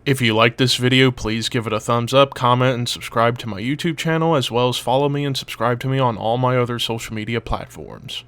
If you like this video, please give it a thumbs up, comment, and subscribe to my YouTube channel, as well as follow me and subscribe to me on all my other social media platforms.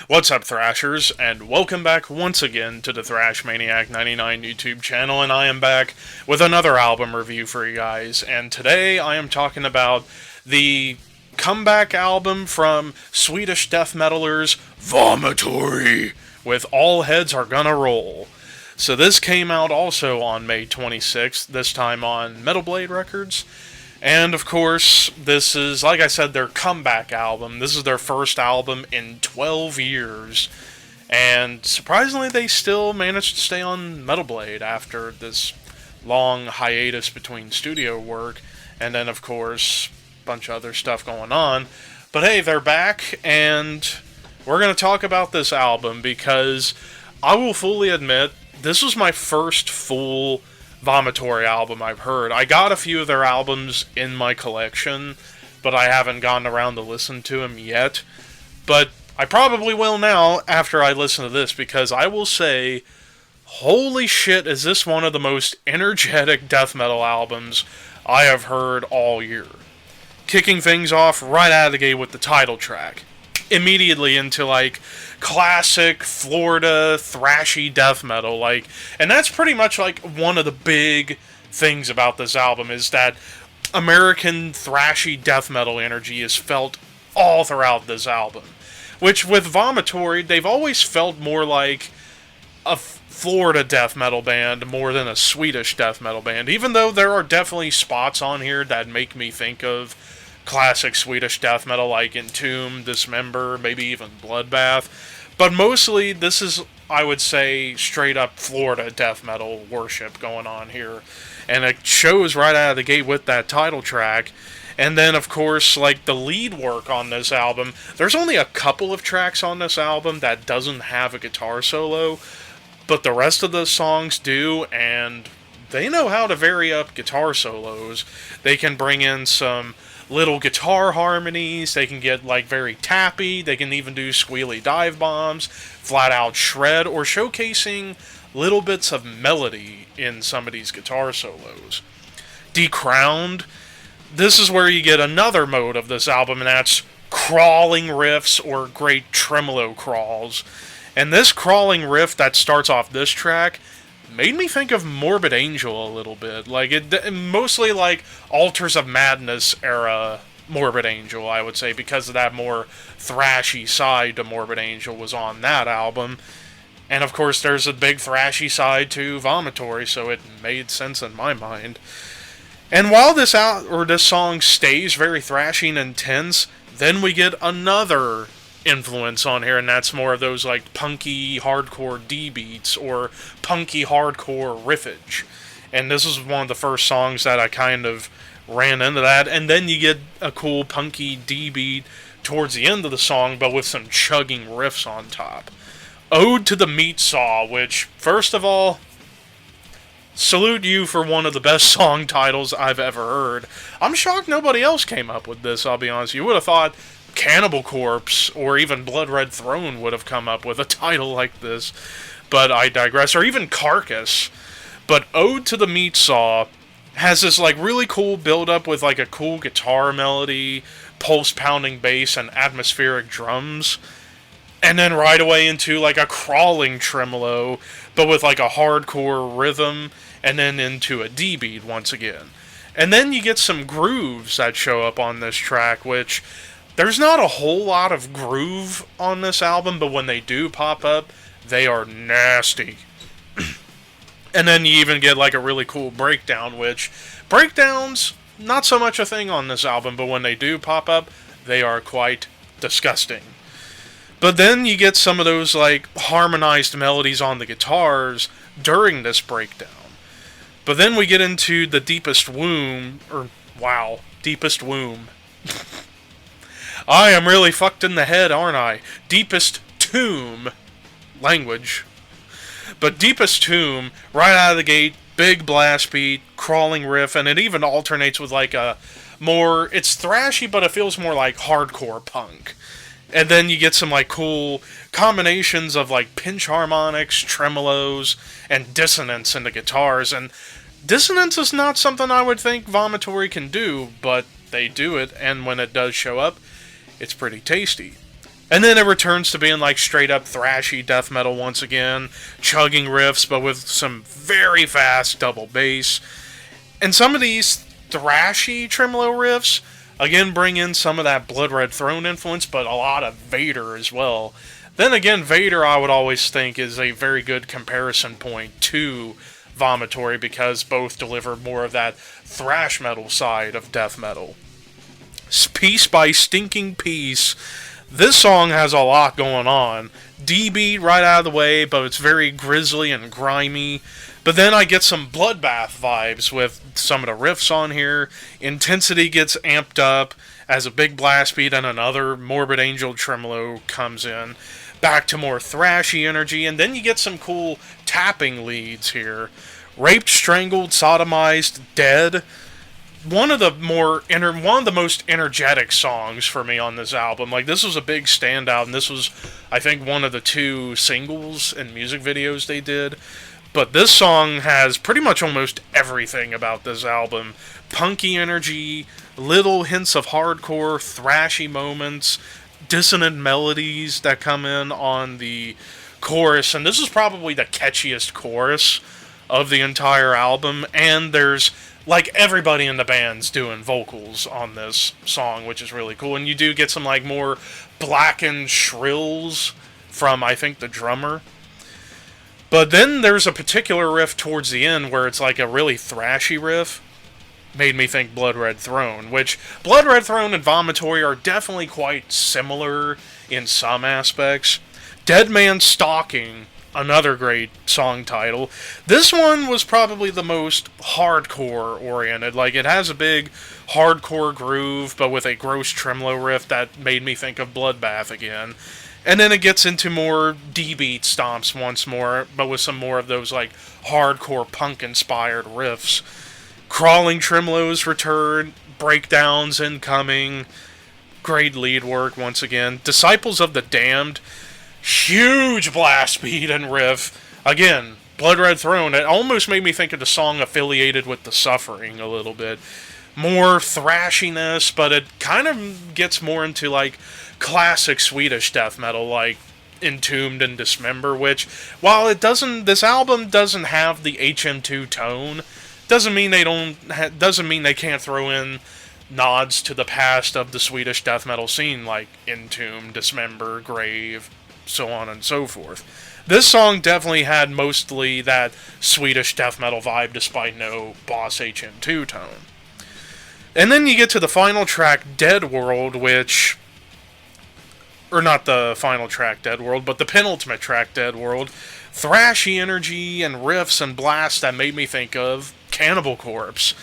What's up, Thrashers, and welcome back once again to the Thrash Maniac 99 YouTube channel, and I am back with another album review for you guys, and today I am talking about the comeback album from Swedish death metalers Vomitory, with All Heads Are Gonna Roll. So this came out also on May 26th, this time on Metal Blade Records. And, of course, this is, like I said, their comeback album. This is their first album in 12 years. And, surprisingly, they still managed to stay on Metal Blade after this long hiatus between studio work. And then, of course, a bunch of other stuff going on. But, hey, they're back, and we're going to talk about this album because I will fully admit, this was my first full Vomitory album I've heard. I got a few of their albums in my collection, but I haven't gotten around to listen to them yet. But I probably will now after I listen to this, because I will say, holy shit, is this one of the most energetic death metal albums I have heard all year. Kicking things off right out of the gate with the title track. Immediately into, like, classic Florida thrashy death metal, and that's pretty much, one of the big things about this album, is that American thrashy death metal energy is felt all throughout this album. Which, with Vomitory, they've always felt more like a Florida death metal band more than a Swedish death metal band, even though there are definitely spots on here that make me think of classic Swedish death metal, like Entomb, Dismember, maybe even Bloodbath. But mostly, this is, I would say, straight up Florida death metal worship going on here. And it shows right out of the gate with that title track. And then, of course, the lead work on this album, there's only a couple of tracks on this album that doesn't have a guitar solo, but the rest of the songs do, and they know how to vary up guitar solos. They can bring in some little guitar harmonies, they can get very tappy, they can even do squealy dive bombs, flat out shred, or showcasing little bits of melody in some of these guitar solos. Decrowned, this is where you get another mode of this album, and that's crawling riffs or great tremolo crawls. And this crawling riff that starts off this track made me think of Morbid Angel a little bit. Mostly Altars of Madness era Morbid Angel, I would say, because of that more thrashy side to Morbid Angel was on that album. And of course there's a big thrashy side to Vomitory, so it made sense in my mind. And while this song stays very thrashy and intense, then we get another influence on here, and that's more of those punky hardcore D beats or punky hardcore riffage. And this is one of the first songs that I kind of ran into that. And then you get a cool punky D beat towards the end of the song, but with some chugging riffs on top. Ode to the Meat Saw, which, first of all, salute you for one of the best song titles I've ever heard. I'm shocked nobody else came up with this, I'll be honest. You would have thought Cannibal Corpse or even Blood Red Throne would have come up with a title like this, but I digress. Or even Carcass. But Ode to the Meat Saw has this really cool build-up with a cool guitar melody, pulse-pounding bass, and atmospheric drums, and then right away into a crawling tremolo, but with a hardcore rhythm, and then into a D beat once again. And then you get some grooves that show up on this track, which there's not a whole lot of groove on this album, but when they do pop up, they are nasty. And then you even get a really cool breakdown, which breakdowns, not so much a thing on this album, but when they do pop up, they are quite disgusting. But then you get some of those harmonized melodies on the guitars during this breakdown. But then we get into the Deepest Womb, Deepest Womb. I am really fucked in the head, aren't I? Deepest Tomb language. But Deepest Tomb, right out of the gate, big blast beat, crawling riff, and it even alternates with like a more, it's thrashy, but it feels more like hardcore punk. And then you get some like cool combinations of like pinch harmonics, tremolos, and dissonance in the guitars. And dissonance is not something I would think Vomitory can do, but they do it, and when it does show up, it's pretty tasty. And then it returns to being like straight up thrashy death metal once again, chugging riffs, but with some very fast double bass. And some of these thrashy tremolo riffs again bring in some of that Blood Red Throne influence, but a lot of Vader as well. Then again, Vader I would always think is a very good comparison point to Vomitory, because both deliver more of that thrash metal side of death metal. Piece by Stinking Peace. This song has a lot going on. D-beat right out of the way, but it's very grisly and grimy. But then I get some Bloodbath vibes with some of the riffs on here. Intensity gets amped up as a big blast beat and another Morbid Angel tremolo comes in. Back to more thrashy energy, and then you get some cool tapping leads here. Raped, Strangled, Sodomized, Dead. One of the most energetic songs for me on this album. Like, this was a big standout, and this was, I think, one of the 2 singles and music videos they did. But this song has pretty much almost everything about this album. Punky energy, little hints of hardcore, thrashy moments, dissonant melodies that come in on the chorus. And this is probably the catchiest chorus of the entire album. And there's, like, everybody in the band's doing vocals on this song, which is really cool. And you do get some, like, more blackened shrills from, I think, the drummer. But then there's a particular riff towards the end where it's like a really thrashy riff. Made me think Blood Red Throne, which Blood Red Throne and Vomitory are definitely quite similar in some aspects. Dead Man Stalking, another great song title. This one was probably the most hardcore oriented. Like, it has a big hardcore groove, but with a gross tremolo riff that made me think of Bloodbath again. And then it gets into more D-beat stomps once more, but with some more of those like hardcore punk-inspired riffs. Crawling tremolos return, breakdowns incoming, great lead work once again. Disciples of the Damned, huge blast beat and riff. Again, Blood Red Throne, it almost made me think of the song affiliated with The Suffering a little bit. More thrashiness, but it kind of gets more into like classic Swedish death metal, like Entombed and Dismember, which, while it doesn't, this album doesn't have the HM2 tone, doesn't mean they can't throw in nods to the past of the Swedish death metal scene, like Entombed, Dismember, Grave, so on and so forth. This song definitely had mostly that Swedish death metal vibe, despite no Boss HM2 tone. And then you get to the final track, Dead World, which, or not the final track, Dead World, but the penultimate track, Dead World. Thrashy energy and riffs and blasts that made me think of Cannibal Corpse.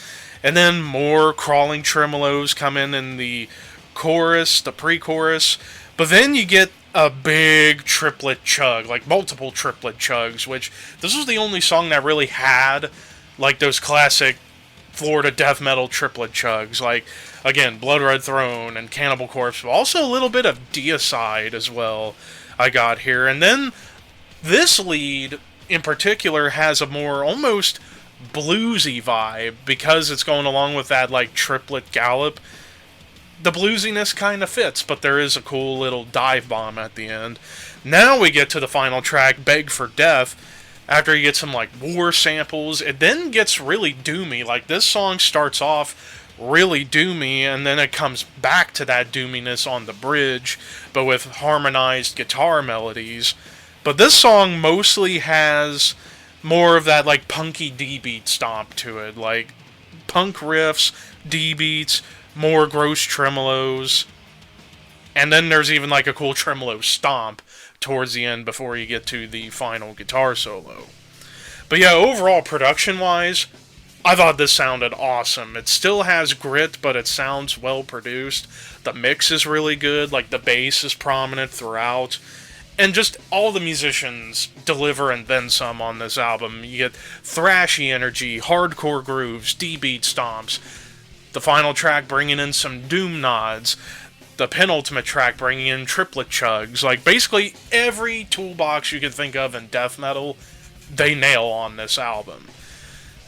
And then more crawling tremolos come in the chorus, the pre-chorus. But then you get a big triplet chug, like multiple triplet chugs, which this was the only song that really had like those classic Florida death metal triplet chugs, like, again, Blood Red Throne and Cannibal Corpse, but also a little bit of Deicide as well I got here. And then this lead in particular has a more almost bluesy vibe, because it's going along with that like triplet gallop. The bluesiness kind of fits, but there is a cool little dive bomb at the end. Now we get to the final track, Beg for Death. After you get some like war samples, it then gets really doomy. Like, this song starts off really doomy, and then it comes back to that doominess on the bridge, but with harmonized guitar melodies. But this song mostly has more of that like punky D-beat stomp to it, like punk riffs, D-beats, more gross tremolos, and then there's even like a cool tremolo stomp towards the end before you get to the final guitar solo. But yeah, overall production-wise, I thought this sounded awesome. It still has grit, but it sounds well produced. The mix is really good, like the bass is prominent throughout. And just all the musicians deliver and then some on this album. You get thrashy energy, hardcore grooves, D-beat stomps. The final track bringing in some doom nods. The penultimate track bringing in triplet chugs. Like, basically every toolbox you can think of in death metal, they nail on this album.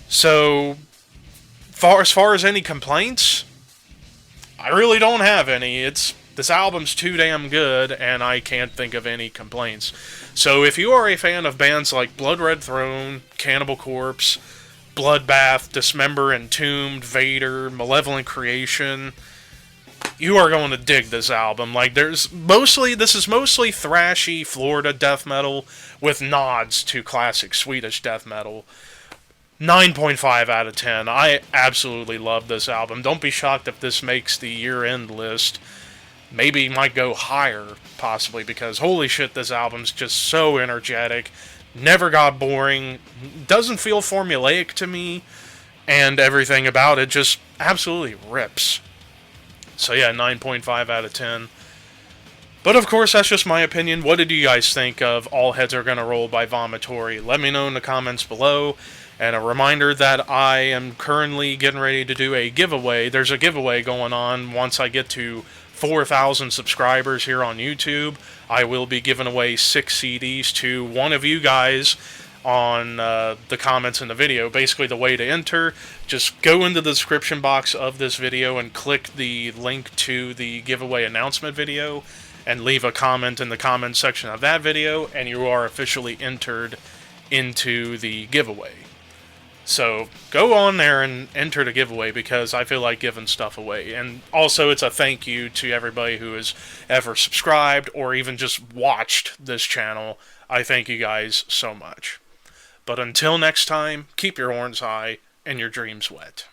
So, as far as any complaints, I really don't have any. This album's too damn good, and I can't think of any complaints. So if you are a fan of bands like Blood Red Throne, Cannibal Corpse, Bloodbath, Dismember, Entombed, Vader, Malevolent Creation, you are going to dig this album. Like, this is mostly thrashy Florida death metal with nods to classic Swedish death metal. 9.5 out of 10. I absolutely love this album. Don't be shocked if this makes the year-end list. Maybe might go higher, possibly, because holy shit, this album's just so energetic. Never got boring. Doesn't feel formulaic to me. And everything about it just absolutely rips. So yeah, 9.5 out of 10. But of course, that's just my opinion. What did you guys think of All Heads Are Gonna Roll by Vomitory? Let me know in the comments below. And a reminder that I am currently getting ready to do a giveaway. There's a giveaway going on once I get to 4,000 subscribers here on YouTube. I will be giving away 6 CDs to one of you guys on the comments in the video. Basically, the way to enter, just go into the description box of this video and click the link to the giveaway announcement video and leave a comment in the comment section of that video, and you are officially entered into the giveaway. So, go on there and enter the giveaway, because I feel like giving stuff away. And also, it's a thank you to everybody who has ever subscribed or even just watched this channel. I thank you guys so much. But until next time, keep your horns high and your dreams wet.